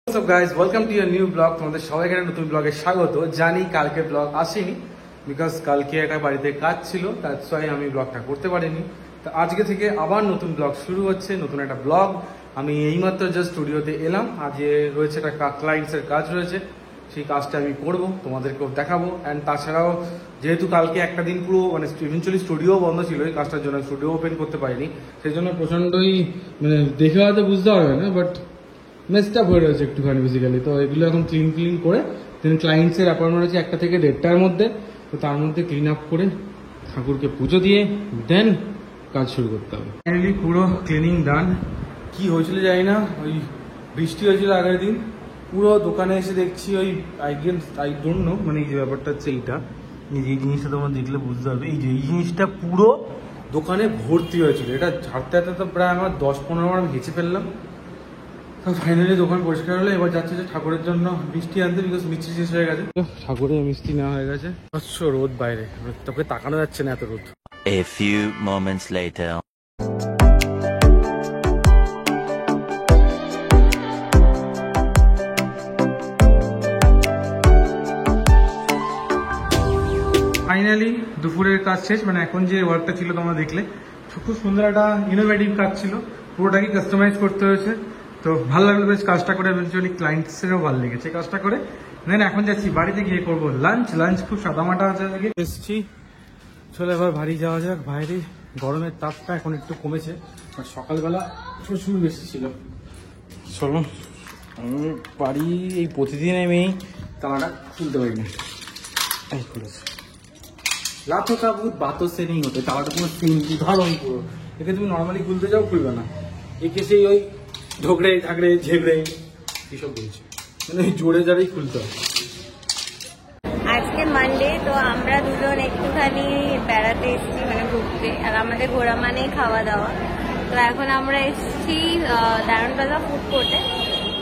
What's up guys, welcome to your new vlog. তোমাদের সবাইকে একটা নতুন ব্লগে স্বাগত। জানি কালকে ব্লগ আসেনি বিকজ কালকে একটা বাড়িতে কাজ ছিল, দ্যাটস ওয়াই আমি ব্লগটা করতে পারিনি। তো আজকে থেকে আবার নতুন ব্লগ শুরু হচ্ছে, নতুন একটা ব্লগ। আমি এইমাত্র জাস্ট স্টুডিওতে এলাম। আজ রয়েছে একটা ক্লায়েন্টসের কাজ রয়েছে, সেই কাজটা আমি করব, তোমাদেরকেও দেখাবো। অ্যান্ড তাছাড়াও যেহেতু কালকে একটা দিন পুরো মানে ইভেনচুয়ালি স্টুডিও বন্ধ ছিল এই কাজটার জন্য, স্টুডিও ওপেন করতে পারিনি, সেই জন্য প্রচণ্ডই মানে দেখে হয়তো বুঝতে পারবে না, বাট মেসড আপ হয়ে রয়েছে একটুখানি বেসিক্যালি। তো এগুলো এখন ক্লিন করে দেন ক্লায়েন্টসের অ্যাপয়েন্টমেন্ট হচ্ছে 1টা থেকে 1:30টার মধ্যে। তো তার মধ্যে ক্লিন আপ করে ঠাকুরকে পুজো দিয়ে দেন কাজ শুরু করতে হবে। ফাইনালি পুরো ক্লিনিং ডান। কি হয়েছিল জানি না, ওই বৃষ্টি হয়েছিল আগের দিন, পুরো দোকানে এসে দেখছি ওই আই ডোন্ট নো, মানে এই যে ব্যাপারটা হচ্ছে এইটা, এই যে জিনিসটা তোমরা দেখলে বুঝতে পারবে, এই যে এই জিনিসটা পুরো দোকানে ভর্তি হয়েছিল। এটা ঝাড়তে হাতে তো প্রায় আমার 10-15 বার আমি হেঁচে ফেললাম। তো ফাইনালি দোকান পরিষ্কার হলো। এবার যাচ্ছে যে ঠাকুরের জন্য মিষ্টি আনতে, বিকজ মিষ্টি শেষ হয়ে গেছে। ঠাকুরের মিষ্টি নেওয়া হয়ে গেছে। রোদ বাইরে, তোকে তাকানো যাচ্ছে না এত রোদ। A few moments later. Finally দুপুরের কাজ শেষ, মানে এখন যে ওয়ার্কটা ছিল তোমরা দেখলে, খুব সুন্দর একটা ইনোভেটিভ কাজ ছিল, পুরোটাকে কাস্টমাইজ করতে হয়েছে। তো ভালো লাগলো বেশ কাজটা করে, ইভেনচুয়ালি ক্লায়েন্টসেরও ভালো লেগেছে কাজটা করে। দেন এখন যাচ্ছি বাড়িতে গিয়ে করবো লাঞ্চ খুব সাদামাটা আছে আজকে। এসছি, চলো এবার বাড়ি যাওয়া যাক। বাইরে গরমের তাপটা এখন একটু কমেছে, বাট সকালবেলা প্রচুর বেশি ছিল। চলো বাড়ি, এই প্রতিদিন আমি তালাটা খুলতে পারিনি, এই খুলেছে। লাতো কা বহুত বাতো সে নেই হতে, তালাটা কোনো উদাহরণ পুরো। একে তুমি নর্মালি খুলতে যাও, খুলবে না, একে সেই ওই ঝগড়ে ঝাগড়ে ঝেগড়ে এসব বলছে, মানে ওই জোরে যারেই খুলতে হয়। আজকে মানডে, তো আমরা দুজন একটুখানি বেড়াতে এসেছি, মানে ঘুরতে। আর আমাদের ঘোরা মানেই খাওয়া দাওয়া। তো এখন আমরা এসেছি দারুন প্লাজা ফুড কোর্টে।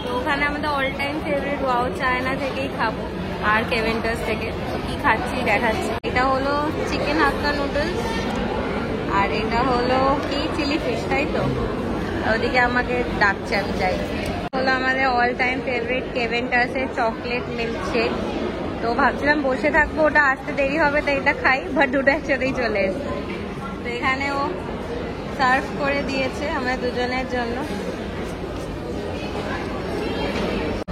তো ওখানে আমাদের all time favourite wow China থেকেই খাবো, আর কেভেন্টার্স থেকে। তো কি খাচ্ছি দেখাচ্ছি। এটা হলো চিকেন হাক্কা নুডলস, আর এটা হলো কি চিলি ফিশ, তাই তো। ওদিকে আমাকে ডাকছে, আমি যাই। হলো আমাদের অল টাইম ফেভারিট কেভেন্টার্সের চকলেট মিল্কশেক। তো ভাবছিলাম বসে থাকবো, ওটা আসতে দেরি হবে তাই এটা খাই, বাট দুটো একসাথেই চলে এসছে। তো এখানে ও সার্ভ করে দিয়েছে আমাদের দুজনের জন্য।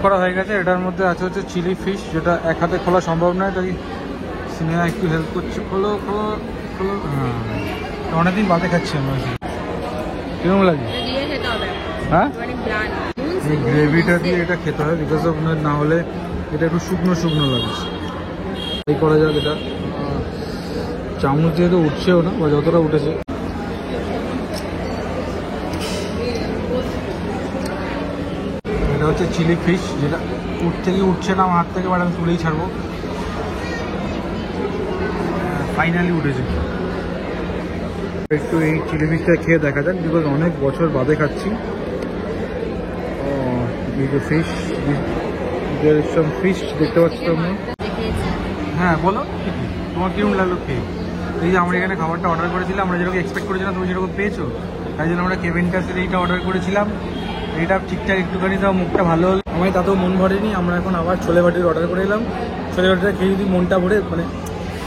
করা হয়ে গেছে। এটার মধ্যে আছে হচ্ছে চিলি ফিশ, যেটা এক হাতে খোলা সম্ভব নয়, তাই সিনেমা একটু হেল্প করছে। খোলো খোলো খোলো। হ্যাঁ, অনেকদিন বাদে খাচ্ছি আমরা। কিরকম লাগে? হ্যাঁ, এই গ্রেভিটা দিয়ে এটা খেতে হয়, বিকজ অফ না হলে এটা একটু শুকনো শুকনো লাগে। এই করা যাক, এটা চামচ দিয়ে তো উঠছেও না, বা যতটা উঠেছে। এটা হচ্ছে চিলি ফিশ, যেটা উঠতে গিয়ে উঠছে না আমার হাত থেকে, বাট আমি তুলেই ছাড়বো। ফাইনালি উঠেছে। একটু এই চিলি ফিশটা খেয়ে দেখা যাক, বিকজ অনেক বছর বাদে খাচ্ছি। এই যে ফিশ, ফিশ দেখতে পাচ্ছ তোমরা। হ্যাঁ বলো, তোমার কিরকম লাগলো খেয়ে? এই যে আমরা এখানে খাবারটা অর্ডার করেছিলাম, আমরা যেরকম এক্সপেক্ট করেছিলাম তুমি যেরকম পেয়েছো, তাই জন্য আমরা কেভেন্টার্সের এইটা অর্ডার করেছিলাম। এইটা ঠিকঠাক একটুখানি তাও মুখটা ভালো হলো, আমার তাতেও মন ভরেনি। আমরা এখন আবার ছোলে ভাটির অর্ডার করে এলাম। ছোলে ভাটিটা খেয়ে যদি মনটা ভরে, মানে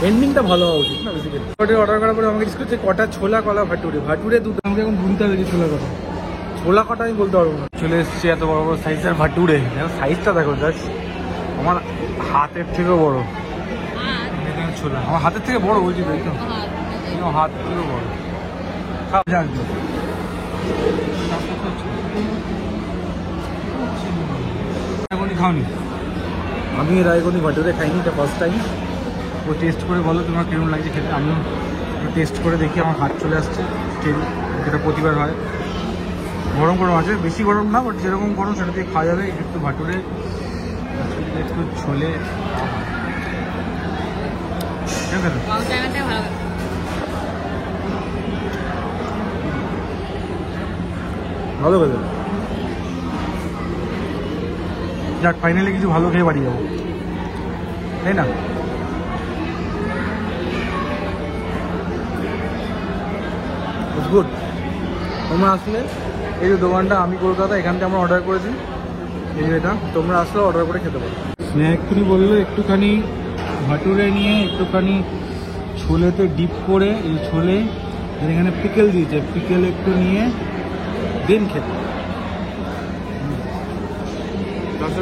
এন্ডিংটা ভালো হওয়া উচিত না বেসিক্যালি। ভাটির অর্ডার করার পরে আমাকে জিজ্ঞেস করছে কটা ছোলা, কলা ভাটুরে দুটো। আমাকে এখন ভুলতে হবে যে ছোলা কটা, ছোলা কটা আমি বলতে পারবো না। চলে এসছি এত বড় বড় সাইজের ভাটুরে। দেখো সাইজটা দেখো, জাস্ট আমার হাতের থেকেও বড় ছোলা, আমার হাতের থেকে বড় বলছি, তাই তো হাত থেকেও বড়। এখনই খাওনি? আমি এর আগে কোনো ভাটুরে খাইনি, এটা ফার্স্ট টাইম। ও টেস্ট করে বলো তোমার কিরকম লাগছে খেতে। আমিও টেস্ট করে দেখি, আমার হাত চলে আসছে, যেটা প্রতিবার হয়। গরম গরম আছে, বেশি গরম না, বাট যেরকম গরম সেটা দিয়ে খাওয়া যাবে। একটু ভাটুরে, একটু ছোলে, ভালো খেতে। যাক, ফাইনালি কিছু ভালো খেয়ে বাড়ি যাবো, তাই না? গুড। তোমরা আসলে এই যে দোকানটা, আমি কলকাতা, এখান থেকে আমরা অর্ডার করেছি। এটা তোমরা আসলে অর্ডার করে খেতে পারো। স্ন্যাকপুরি বললো একটুখানি ভাটুরে নিয়ে একটুখানি ছোলেতে ডিপ করে, এই ছোলে এখানে পিকেল দিয়েছে, পিকেল একটু নিয়ে দেন খেতে।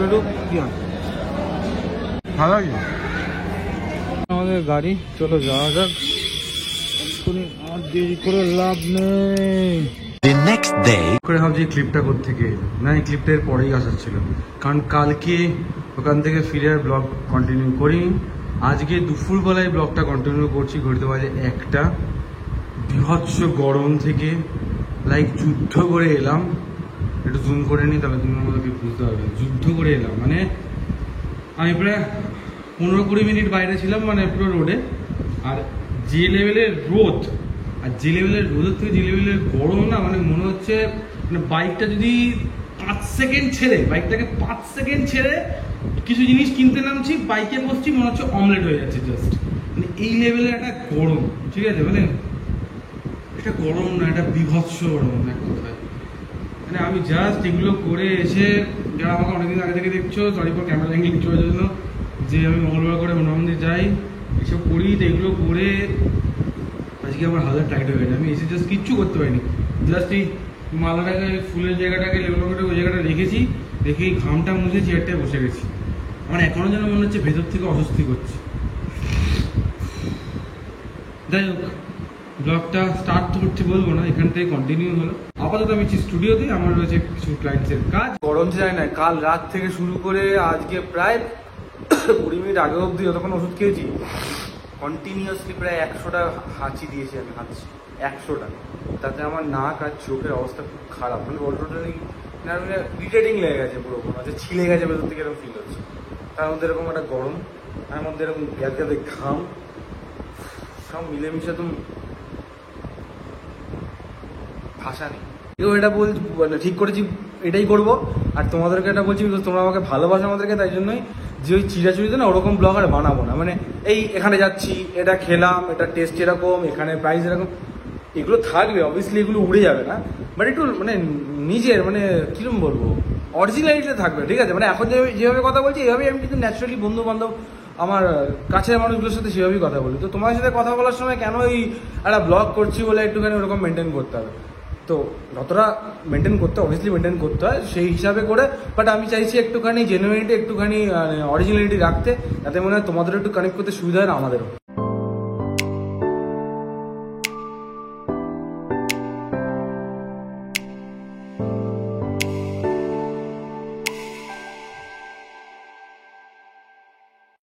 একটু কি ভালো লাগে আমাদের গাড়ি। চলো যাওয়া যাক, আর দেরি করে লাভ নেই। The next day. করে ভাবছি ক্লিপটা কোত্থেকে, না এই ক্লিপটা এর পরেই আসার ছিল, কারণ কালকে ওখান থেকে ফিরে আর ব্লগ কন্টিনিউ করিনি। আজকে দুপুরবেলায় ব্লগটা কন্টিনিউ করছি। ঘুরতে বাজে 1টা। বিভৎস গরম থেকে লাইক যুদ্ধ করে এলাম। একটু জুম করে নিই, তাহলে তুমি আমাদেরকে বুঝতে পারবে। যুদ্ধ করে এলাম মানে আমি প্রায় 15-20 মিনিট বাইরে ছিলাম, মানে পুরো রোডে। আর যে লেভেলের রোদ, আর যে লেভেলের রোদের থেকে যে লেভেলের গরম না, মানে মনে হচ্ছে মানে বাইকটা যদি 5 সেকেন্ড ছেড়ে, বাইকটাকে 5 সেকেন্ড ছেড়ে কিছু জিনিস কিনতে নামছি, বাইকে বসছি, মনে হচ্ছে অমলেট হয়ে যাচ্ছে জাস্ট। মানে এই লেভেলের একটা গরম, ঠিক আছে? মানে এটা গরম না, এটা বিভৎস গরম এক কথায়। মানে আমি জাস্ট এগুলো করে এসে, যারা আমাকে অনেকদিন আগে থেকে দেখছো, সরি ফর ক্যামেরা অ্যাঙ্গেল চলে জন্য, যে আমি মঙ্গলবার করে হনুমান মন্দির যাই, এসব করি। তো এগুলো করে আজকে আমার হাজার টাইট হয়ে গেছে। আমি এসে জাস্ট কিচ্ছু করতে পারিনি, জাস্ট এই মালাটাকে, ফুলের জায়গাটাকে, লেবুটাকে ওই জায়গাটা রেখেছি, রেখে এই ঘামটা মুছে চেয়ারটায় বসে গেছি। আমার এখনো যেন মনে হচ্ছে ভেতর থেকে অস্বস্তি করছে। যাই হোক, ব্লগটা স্টার্ট তো করছি বলবো না, এখান থেকে কন্টিনিউ হলো। আপাতত আমি স্টুডিওতে, আমার রয়েছে কিছু ক্লায়েন্টসের কাজ। গরম যায় না, কাল রাত থেকে শুরু করে আজকে প্রায় 20 মিনিট আগে অবধি যতক্ষণ ওষুধ খেয়েছি, কন্টিনিউয়াসলি প্রায় 100টা হাঁচি দিয়েছি আমি, হাঁচি 100টা। তাতে আমার নাক আর চোখের অবস্থা খুব খারাপ, মানে টোটালি ইরিটেটিং লেগে গেছে, পুরো মনে হচ্ছে ছিলে গেছে ভেতর থেকে, এরকম ফিল হচ্ছে। তার মধ্যে এরকম একটা গরম, তার মধ্যে এরকম গ্যাদে ঘাম, সব মিলেমিশে তো ভাষা নেই। কেউ এটা মানে ঠিক করেছি এটাই করবো, আর তোমাদেরকে এটা বলছি বিকজ তোমরা আমাকে ভালোবাসো আমাদেরকে, তাই জন্যই যে ওই চিরাচুরিতে না ওরকম ব্লগ আর বানাবো না। মানে এই এখানে যাচ্ছি, এটা খেলাম, এটা টেস্ট এরকম, এখানে প্রাইস এরকম, এগুলো থাকবে অবভিয়াসলি, এগুলো উড়ে যাবে না, বাট একটু মানে নিজের মানে কিরকম বলবো, অরিজিনালিটিতে থাকবে, ঠিক আছে? মানে এখন যেভাবে কথা বলছি এইভাবেই আমি কিন্তু ন্যাচারালি বন্ধু বান্ধব, আমার কাছের মানুষগুলোর সাথে সেভাবেই কথা বলি। তো তোমার সাথে কথা বলার সময় কেন এই একটা ব্লগ করছি বলে একটুখানি ওরকম মেনটেন করতে হবে? তো যতটা মেনটেন করতে অবভিয়াসলি মেনটেন করতে হয় সেই হিসাবে করে, বাট আমি চাইছি একটুখানি জেনুইনিটি, একটুখানি অরিজিনালিটি রাখতে, যাতে মনে হয় তোমাদেরও একটু কানেক্ট করতে সুবিধা হয় না, আমাদেরও।